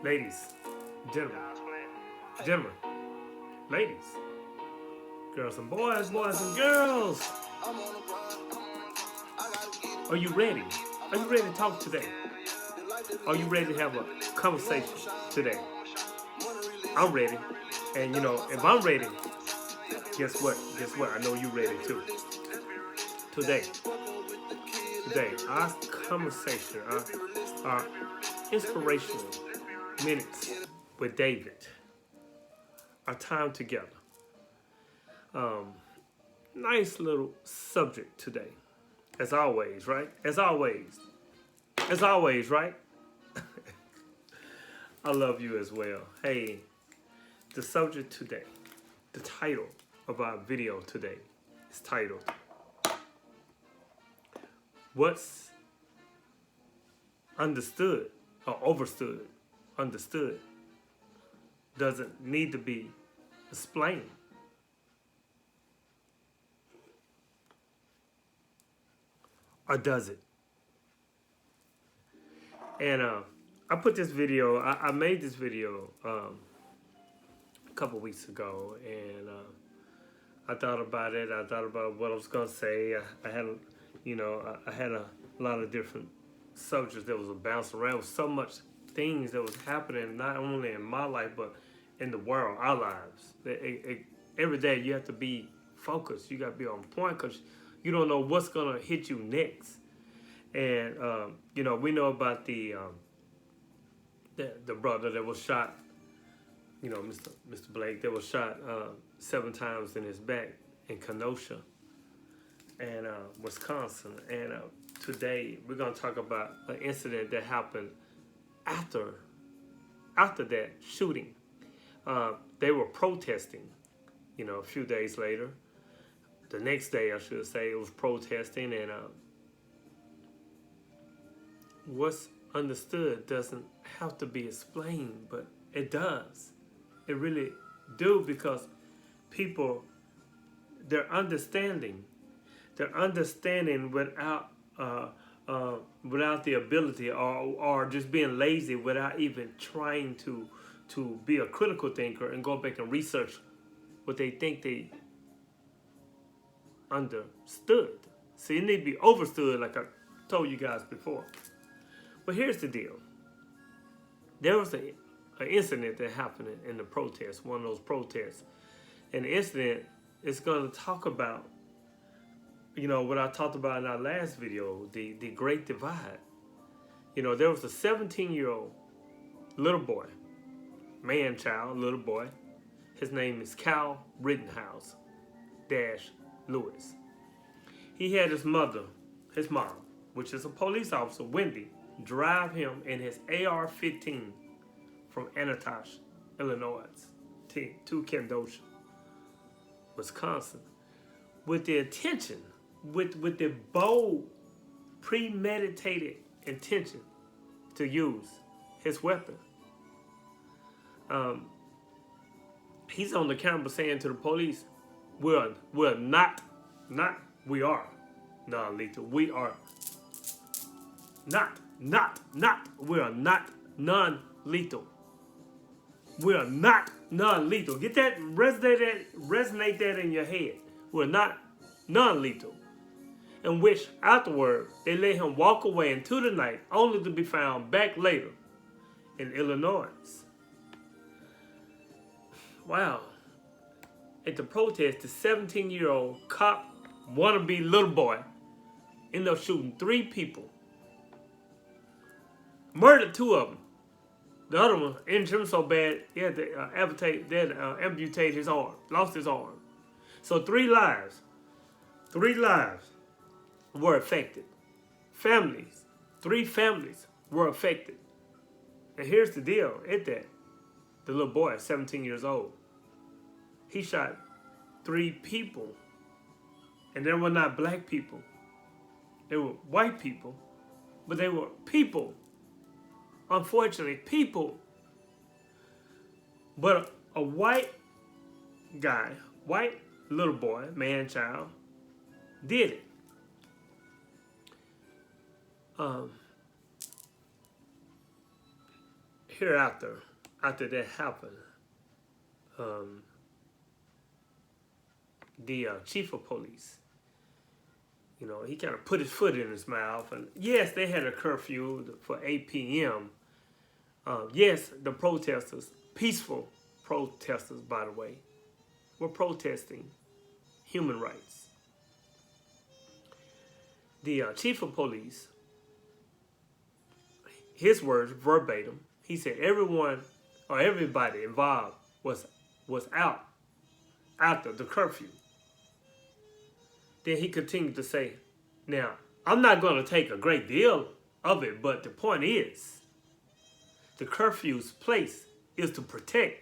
Ladies, gentlemen, gentlemen, ladies, girls and boys, boys and girls, are you ready? Are you ready to talk today? Are you ready to have a conversation today? I'm ready. And if I'm ready, guess what? Guess what? I know you're ready too. Today, our conversation, our inspirational minutes with David, our time together. Nice little subject today. As always, right? As always. As always, right? I love you as well. Hey, the subject today, the title of our video today is titled, What's Understood or Understood, doesn't need to be explained. Or does it? And I put this video, I made this video a couple weeks ago, and I thought about it. I thought about what I was gonna say. I had, I had a lot of different subjects that was bouncing around with so much things that was happening, not only in my life but in the world, our lives. Every day you have to be focused. You got to be on point because you don't know what's gonna hit you next. And we know about the brother that was shot. Mr. Blake, that was shot 7 times in his back in Kenosha and Wisconsin. And today we're gonna talk about an incident that happened after that shooting. They were protesting. A few days later, the next day I should say, it was protesting, and what's understood doesn't have to be explained, but it does. It really do, because people, they're understanding without without the ability, or just being lazy without even trying to be a critical thinker and go back and research what they think they understood. See, it need to be overstood, like I told you guys before. But here's the deal. There was an incident that happened in the protest, one of those protests. And the incident is going to talk about, what I talked about in our last video, the Great Divide. There was a 17-year-old little boy, little boy. His name is Cal Rittenhouse Lewis. He had his mom, which is a police officer, Wendy, drive him in his AR-15 from Anacostia, Illinois, to Kenosha, Wisconsin, with the intention, with the bold, premeditated intention to use his weapon. He's on the camera saying to the police, we are non-lethal. We are we are not non-lethal. We are not non-lethal. Get that, resonate that in your head. We're not non-lethal. In which afterward, they let him walk away into the night, only to be found back later in Illinois. Wow. At the protest, the 17-year-old cop, wannabe little boy, ended up shooting 3 people. Murdered 2 of them. The other one injured him so bad he had to amputate his arm, lost his arm. So 3 lives were affected. 3 families were affected. And here's the deal, the little boy, 17 years old, he shot 3 people. And they were not black people. They were white people, but they were people. Unfortunately, people. But a white guy, white little boy, child, did it. hereafter, after that happened, the chief of police, you know, he kind of put his foot in his mouth. And yes, they had a curfew for 8 p.m. Yes, the protesters, peaceful protesters, by the way, were protesting human rights. The chief of police, his words verbatim, he said everyone or everybody involved was out after the curfew. Then he continued to say, now, I'm not going to take a great deal of it, but the point is, the curfew's place is to protect.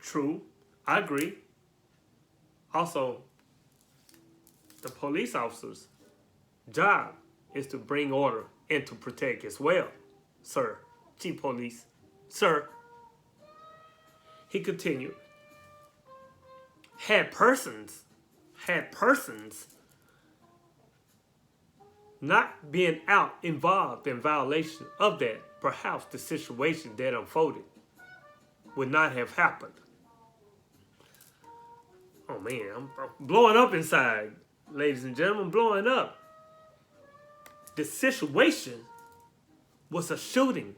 True, I agree. Also, the police officer's job is to bring order and to protect as well, sir, chief police, sir. He continued, had persons not being involved in violation of that, perhaps the situation that unfolded would not have happened. Oh man, I'm blowing up inside, ladies and gentlemen, blowing up. The situation was a shooting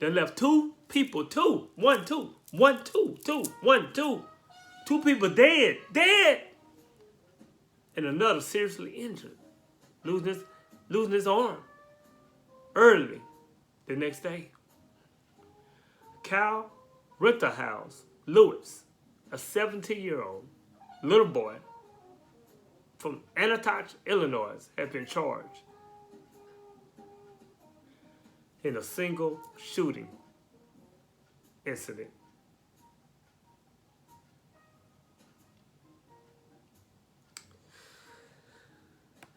that left two people dead, and another seriously injured, losing his arm early the next day. Kyle Ritterhouse Lewis, a 17-year-old little boy from Anatoch, Illinois, had been charged in a single shooting incident.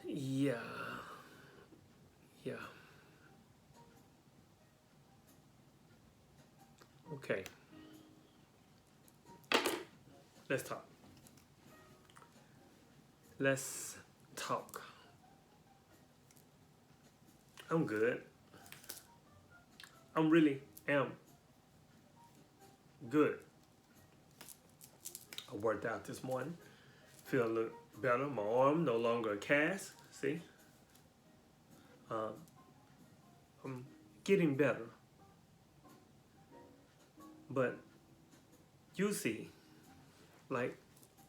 Yeah. Okay. Let's talk. I'm good. I'm really am good. I worked out this morning. Feel a little better. My arm no longer a cast. See? I'm getting better. But you see, like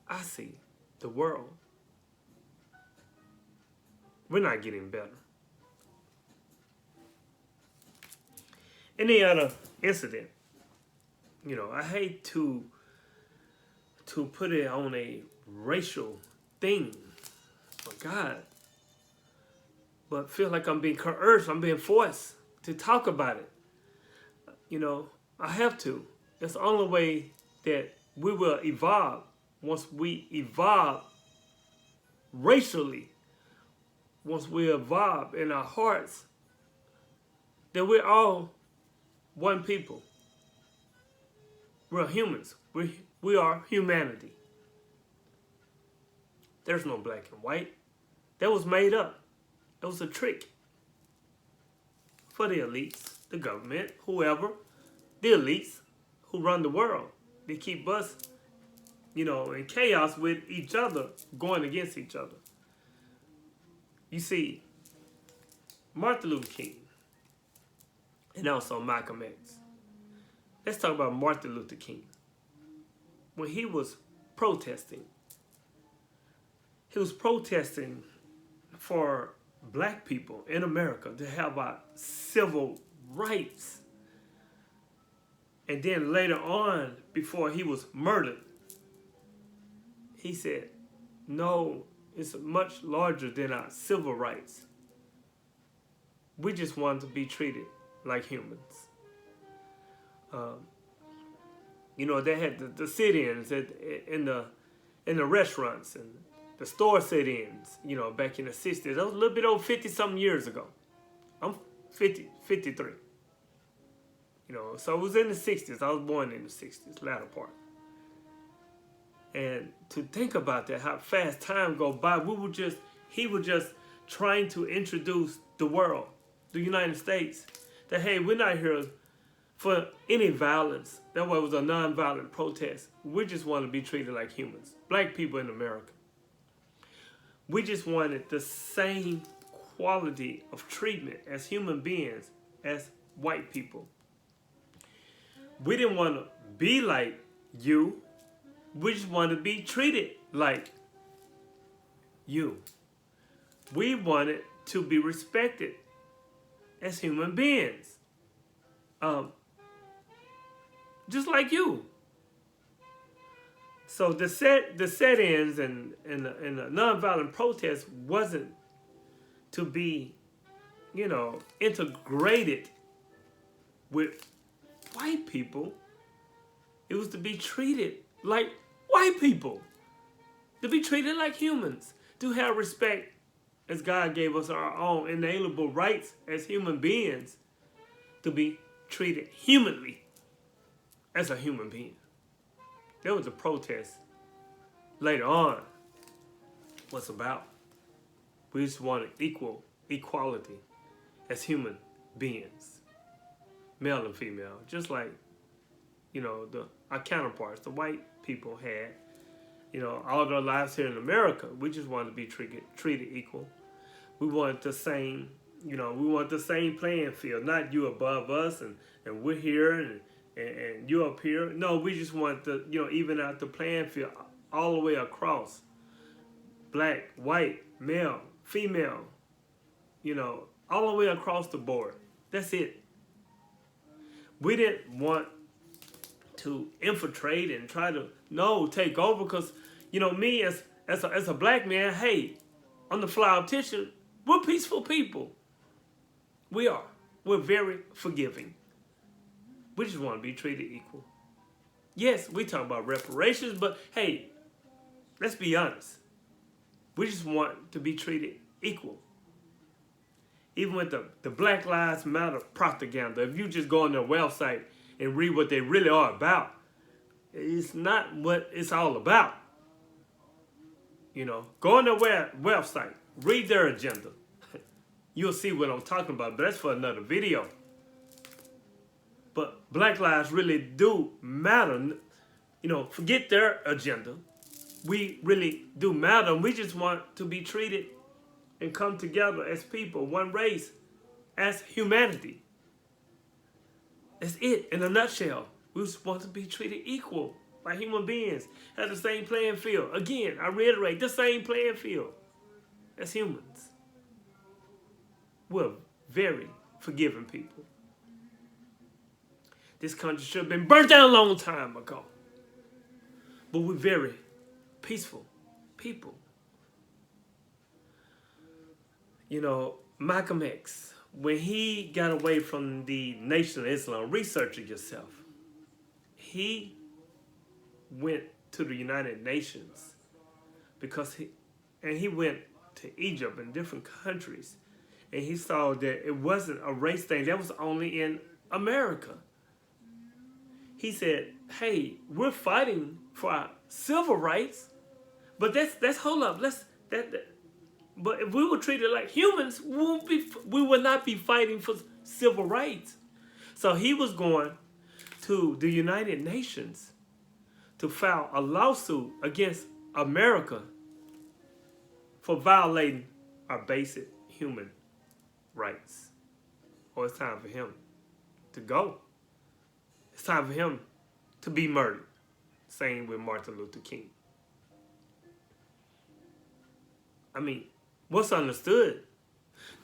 I see the world, we're not getting better. Any other incident, you know, I hate to put it on a racial thing, my God, but feel like I'm being coerced, I'm being forced to talk about it. You know, I have to. It's the only way that we will evolve. Once we evolve racially, once we evolve in our hearts, that we're all one people. We're humans. We are humanity. There's no black and white. That was made up. It was a trick for the elites, the government, whoever, the elites who run the world. They keep us, you know, in chaos with each other, going against each other. You see, Martin Luther King and also Malcolm X. Let's talk about Martin Luther King. When he was protesting for black people in America to have our civil rights. And then later on, before he was murdered, he said, no, it's much larger than our civil rights. We just want to be treated like humans. You know, they had the sit-ins in the restaurants and the store sit-ins, you know, back in the 60s. That was a little bit over 50-something years ago. I'm 53. You know, so it was in the 60s. I was born in the 60s, latter part. And to think about that, how fast time go by, he was just trying to introduce the world, the United States, that, hey, we're not here for any violence. That way it was a non-violent protest. We just want to be treated like humans. Black people in America. We just wanted the same quality of treatment as human beings as white people. We didn't want to be like you. We just wanted to be treated like you. We wanted to be respected as human beings. Just like you. So the set-ins and the nonviolent protest wasn't to be, integrated with white people. It was to be treated like white people. To be treated like humans. To have respect as God gave us our own inalienable rights as human beings. To be treated humanly as a human being. There was a protest later on was about. We just wanted equality as human beings, male and female, just like our counterparts, the white people had. All their lives here in America, we just wanted to be treated equal. We wanted the same, we want the same playing field, not you above us and we're here and you up here. No, we just want to, even out the playing field all the way across. Black, white, male, female, all the way across the board. That's it. We didn't want to infiltrate and try to, take over because, me as a black man, hey, I'm the fly optician, we're peaceful people. We are. We're very forgiving. We just want to be treated equal. Yes, we talk about reparations, but hey, let's be honest. We just want to be treated equal. Even with the Black Lives Matter propaganda, if you just go on their website and read what they really are about, it's not what it's all about. Go on their website, read their agenda. You'll see what I'm talking about, but that's for another video. But Black lives really do matter. Forget their agenda. We really do matter. We just want to be treated and come together as people, one race, as humanity. That's it in a nutshell. We just want to be treated equal like human beings, have the same playing field. Again, I reiterate, the same playing field as humans. We're very forgiving people. This country should have been burnt down a long time ago. But we're very peaceful people. Malcolm X, when he got away from the Nation of Islam, research it yourself. He went to the United Nations because he went to Egypt and different countries, and he saw that it wasn't a race thing. That was only in America. He said, "Hey, we're fighting for our civil rights, but that's hold up. But if we were treated like humans, we would not be fighting for civil rights." So he was going to the United Nations to file a lawsuit against America for violating our basic human rights. Or it's time for him to go. It's time for him to be murdered. Same with Martin Luther King. I mean, what's understood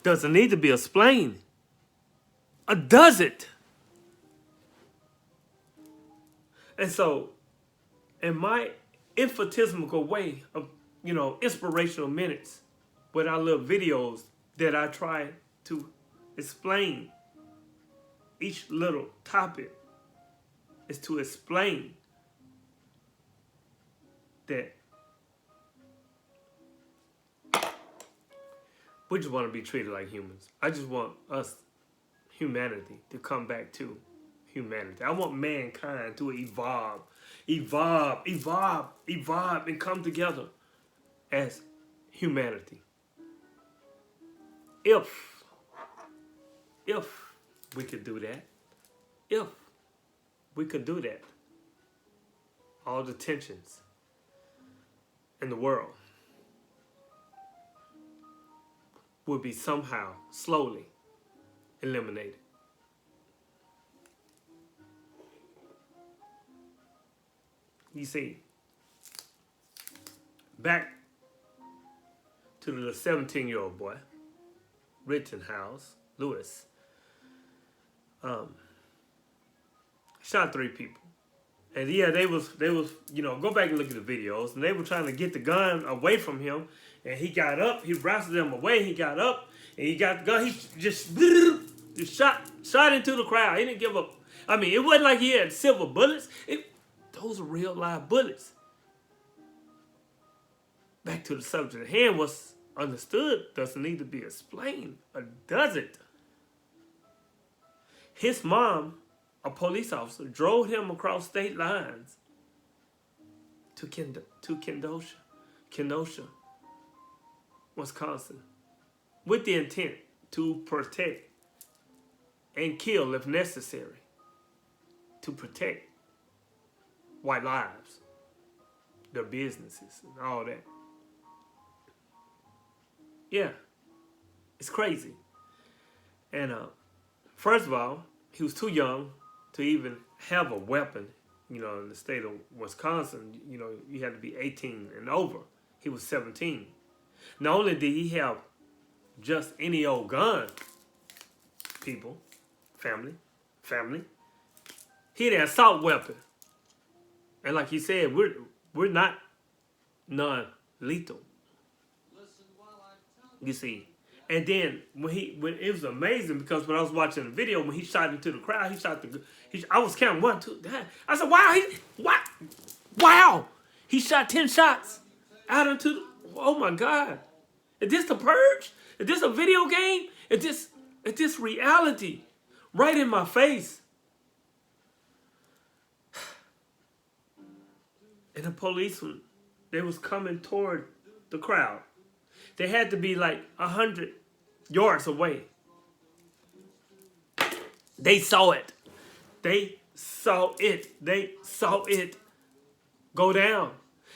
doesn't need to be explained. Or does it? And so, in my infinitesimal way of, inspirational minutes with our little videos that I try to explain each little topic is to explain that we just want to be treated like humans. I just want us, humanity, to come back to humanity. I want mankind to evolve, and come together as humanity. If we could do that, if we could do that. All the tensions in the world would be somehow slowly eliminated. You see, back to the 17-year-old boy, Rittenhouse, Lewis, shot 3 people. And yeah, they was, go back and look at the videos, and they were trying to get the gun away from him, and he got up, he wrestled them away, he got up, and he got the gun, he just shot into the crowd. He didn't give up. I mean, it wasn't like he had silver bullets. Those are real live bullets. Back to the subject at hand, what's understood doesn't need to be explained, or does it? His mom, a police officer, drove him across state lines to Kenosha, Wisconsin, with the intent to protect and kill if necessary, to protect white lives, their businesses, and all that. Yeah, it's crazy. And first of all, he was too young to even have a weapon. In the state of Wisconsin, you had to be 18 and over. He was 17. Not only did he have just any old gun, family, he had an assault weapon. And like he said, we're not non-lethal. You see. And then when it was amazing, because when I was watching the video, when he shot into the crowd, I was counting 1, 2, 3. I said, wow, he shot 10 shots out into oh my God. Is this the Purge? Is this a video game? Is this reality? Right in my face. And the policemen, they was coming toward the crowd. They had to be like 100 yards away. They saw it. They saw it go down.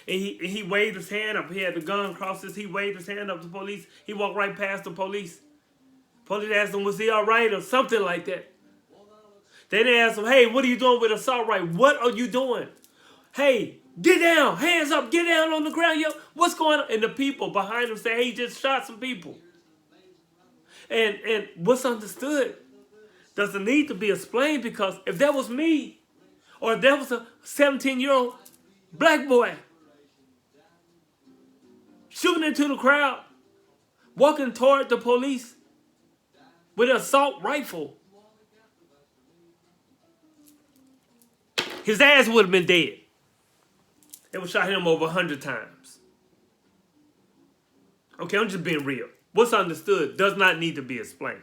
And he waved his hand up. He had the gun across he waved his hand up to the police. He walked right past the police. Police asked him, was he all right, or something like that. They didn't ask him, hey, what are you doing with assault right? What are you doing? Hey, get down, hands up, get down on the ground. Yo, what's going on? And the people behind him say, hey, he just shot some people. And what's understood doesn't need to be explained, because if that was me, or if that was a 17-year-old black boy shooting into the crowd, walking toward the police with an assault rifle, his ass would have been dead. They would shot him over 100 times. Okay, I'm just being real. What's understood does not need to be explained.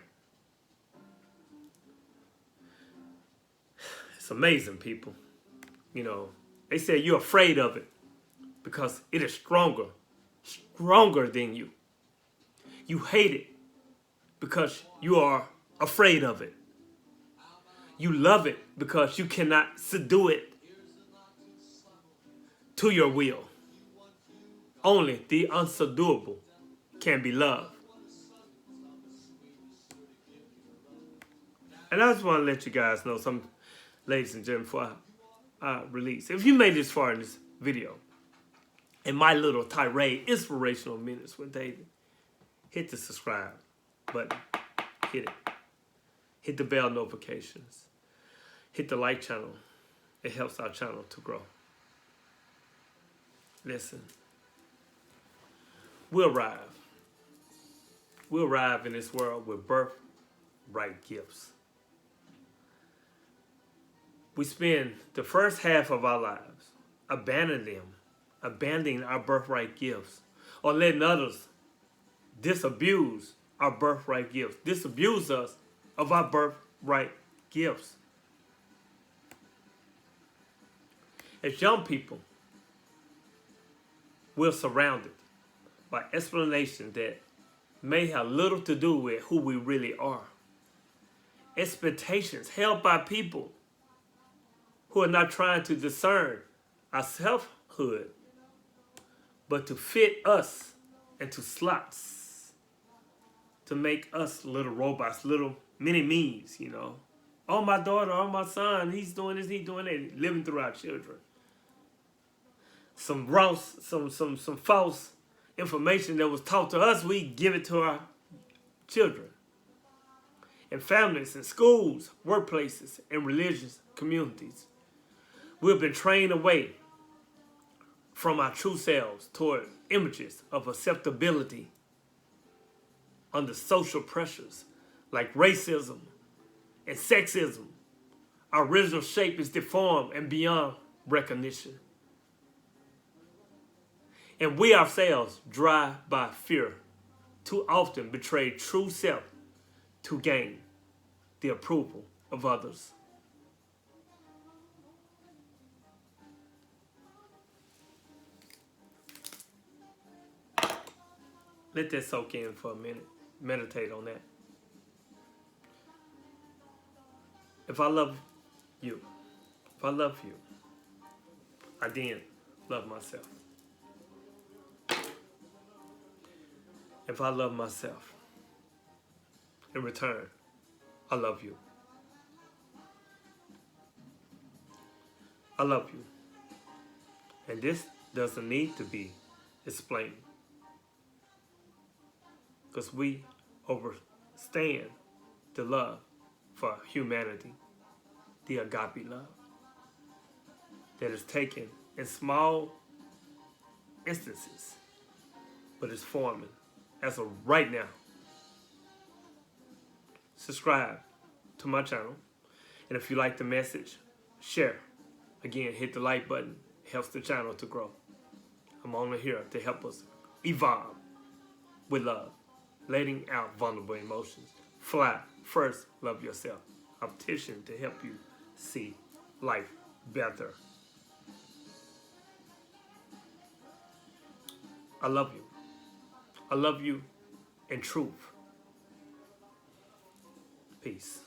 It's amazing, people. They say you're afraid of it because it is stronger than you. You hate it because you are afraid of it. You love it because you cannot subdue it to your will. Only the unsubduable can be loved. And I just want to let you guys know, some ladies and gentlemen, before I release, if you made this far in this video, in my little tirade, Inspirational Minutes with David, hit the subscribe button. Hit it. Hit the bell notifications. Hit the like channel. It helps our channel to grow. Listen. We'll arrive. We'll arrive in this world with birthright gifts. We spend the first half of our lives abandoning our birthright gifts, or letting others disabuse our birthright gifts, disabuse us of our birthright gifts. As young people, we're surrounded by explanations that may have little to do with who we really are. Expectations held by people who are not trying to discern our selfhood, but to fit us into slots, to make us little robots, little mini me's, you know. Oh, my daughter, oh, my son, he's doing this, he's doing that, living through our children. Some false information that was taught to us, we give it to our children. In families, in schools, workplaces, and religious communities, we've been trained away from our true selves toward images of acceptability under social pressures like racism and sexism. Our original shape is deformed and beyond recognition. And we ourselves, driven by fear, too often betray true self to gain the approval of others. Let that soak in for a minute. Meditate on that. If I love you, I then love myself. If I love myself, in return, I love you. I love you. And this doesn't need to be explained, because we understand the love for humanity, the agape love that is taken in small instances, but is forming as of right now. Subscribe to my channel, and if you like the message, share. Again, hit the like button. It helps the channel to grow. I'm only here to help us evolve with love, letting out vulnerable emotions. Fly first, love yourself. Optician to help you see life better. I love you. I love you in truth. Peace.